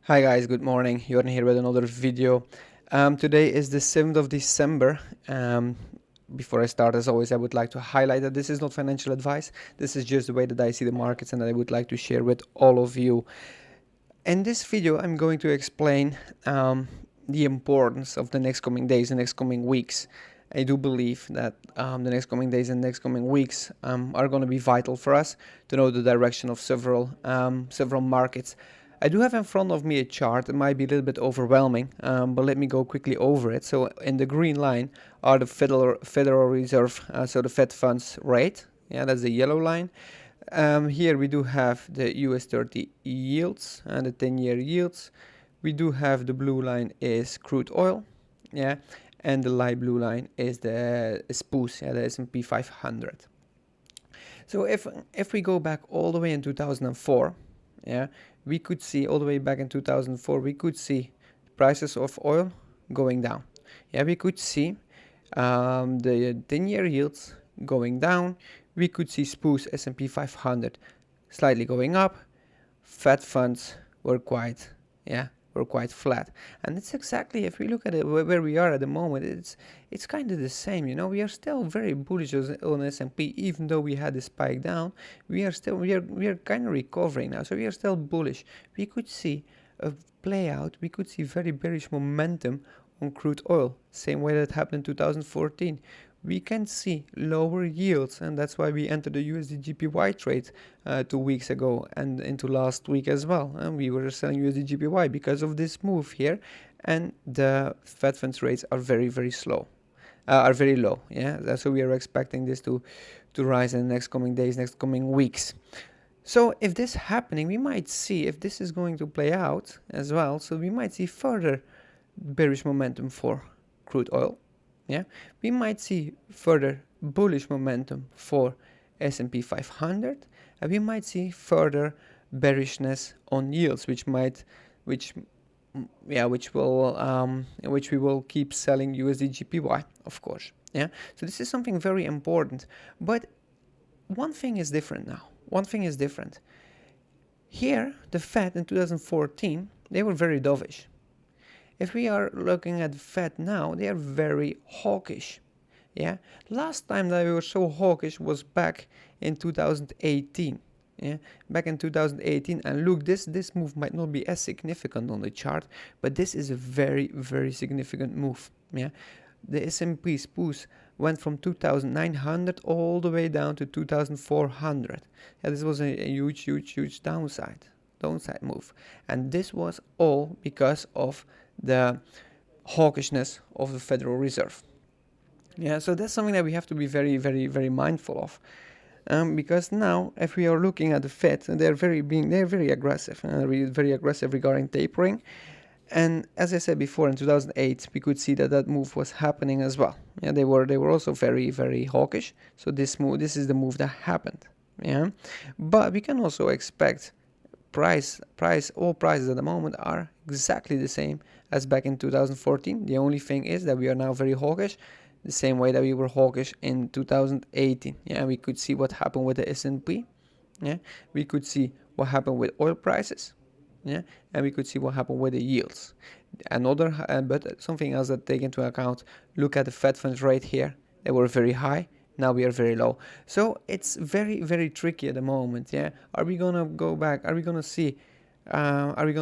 Hi guys, good morning. You're here with another video. Today is the 7th of December. Before I start, as always, I would like to highlight that this is not financial advice. This is just the way that I see the markets and that I would like to share with all of you. In this video, I'm going to explain the importance of the next coming days, the next coming weeks. I do believe that the next coming days and next coming weeks are going to be vital for us to know the direction of several markets. I do have in front of me a chart. It might be a little bit overwhelming, but let me go quickly over it. So in the green line are the Federal Reserve, so the Fed funds rate. Yeah, that's the yellow line. Here we do have the US 30 yields and the 10-year yields. We do have the blue line is crude oil, yeah, and the light blue line is the SPOOS, yeah, the S&P 500. So if we go back all the way in 2004, yeah, we could see all the way back in 2004, we could see prices of oil going down. Yeah, we could see the 10-year yields going down. We could see SPOOS S&P 500 slightly going up. Fed funds were quite flat, and it's exactly, if we look at it where we are at the moment, it's kind of the same. You know, we are still very bullish on S&P, even though we had a spike down. We are kind of recovering now, so we are still bullish. We could see a play out. We could see very bearish momentum on crude oil, same way that happened in 2014. We can see lower yields, and that's why we entered the USD GPY trade 2 weeks ago and into last week as well. And we were selling USD GPY because of this move here, and the Fed funds rates are very low. Yeah, so we are expecting this to rise in the next coming days, next coming weeks. So if this happening, we might see, if this is going to play out as well, so we might see further bearish momentum for crude oil. Yeah, we might see further bullish momentum for S&P 500, and we might see further bearishness on yields, which we will keep selling USD GPY, of course. Yeah, so this is something very important. But one thing is different now. One thing is different. Here, the Fed in 2014, they were very dovish. If we are looking at the Fed now, they are very hawkish. Yeah, last time that we were so hawkish was back in 2018. Yeah, back in 2018, and look, this move might not be as significant on the chart, but this is a very significant move. Yeah, the S&P SPOOS went from 2,900 all the way down to 2,400. Yeah, this was a huge downside move, and this was all because of the hawkishness of the Federal Reserve. Yeah, so that's something that we have to be very mindful of, because now, if we are looking at the Fed, they're very aggressive, very aggressive regarding tapering. And as I said before, in 2008, we could see that move was happening as well. Yeah, they were also very hawkish. So this is the move that happened. Yeah, but we can also expect all prices at the moment are exactly the same as back in 2014. The only thing is that we are now very hawkish, the same way that we were hawkish in 2018. Yeah, we could see what happened with the S&P. Yeah, we could see what happened with oil prices. Yeah, and we could see what happened with the yields. But something else that take into account, look at the Fed funds rate here. They were very high. Now we are very low. So it's very tricky at the moment. Yeah, are we gonna go back? Are we gonna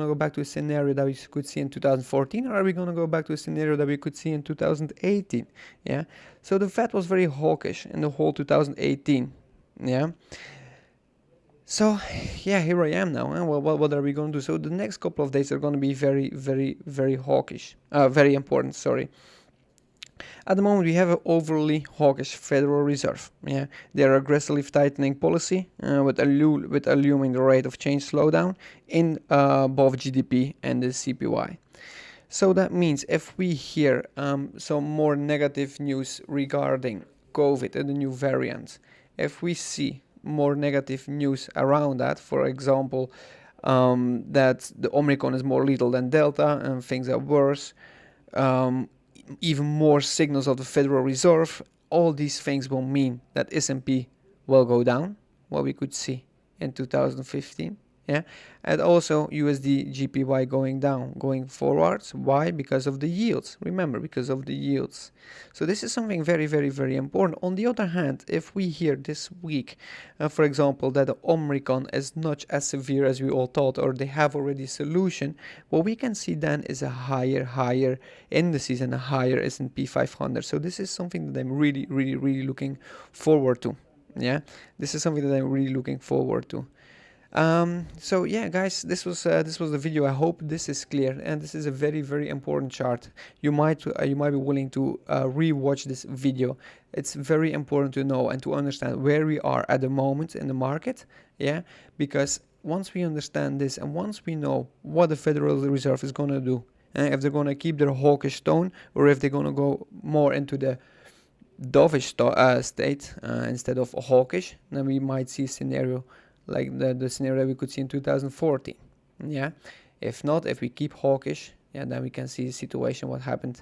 go back to a scenario that we could see in 2014, or are we gonna go back to a scenario that we could see in 2018? Yeah, so the Fed was very hawkish in the whole 2018. Yeah. So, yeah, here I am now. Well, what are we going to do? So the next couple of days are going to be very hawkish. Very important, sorry. At the moment, we have an overly hawkish Federal Reserve. Yeah, they are aggressively tightening policy with alluming the rate of change slowdown in both GDP and the CPY. So that means if we hear some more negative news regarding COVID and the new variants, if we see more negative news around that, for example, that the Omicron is more lethal than Delta and things are worse, even more signals of the Federal Reserve, all these things will mean that S&P will go down, what we could see in 2015. Yeah, and also USD GPY going down, going forwards. Why? Because of the yields. Remember, because of the yields. So this is something very, very, very important. On the other hand, if we hear this week, for example, that the Omicron is not as severe as we all thought, or they have already a solution, what we can see then is a higher indices and a higher S&P 500. So this is something that I'm really, really, really looking forward to. Yeah, this is something that I'm really looking forward to. So yeah, guys, this was the video. I hope this is clear, and this is a very, very important chart. You might be willing to re-watch this video. It's very important to know and to understand where we are at the moment in the market. Yeah, because once we understand this and once we know what the Federal Reserve is gonna do, and if they're gonna keep their hawkish tone or if they're gonna go more into the dovish state instead of hawkish, then we might see a scenario like the scenario we could see in 2014. Yeah, if not, if we keep hawkish, yeah, then we can see the situation what happened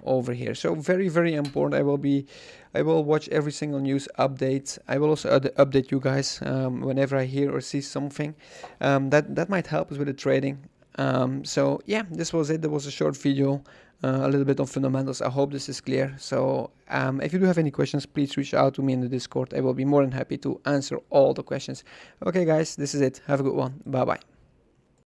over here. So very, very important. I will watch every single news update. I will also update you guys whenever I hear or see something that might help us with the trading. So yeah, this was it. There was a short video, a little bit on fundamentals. I hope this is clear. So if you do have any questions, please reach out to me in the Discord. I will be more than happy to answer all the questions. Okay, guys, this is it. Have a good one. Bye bye.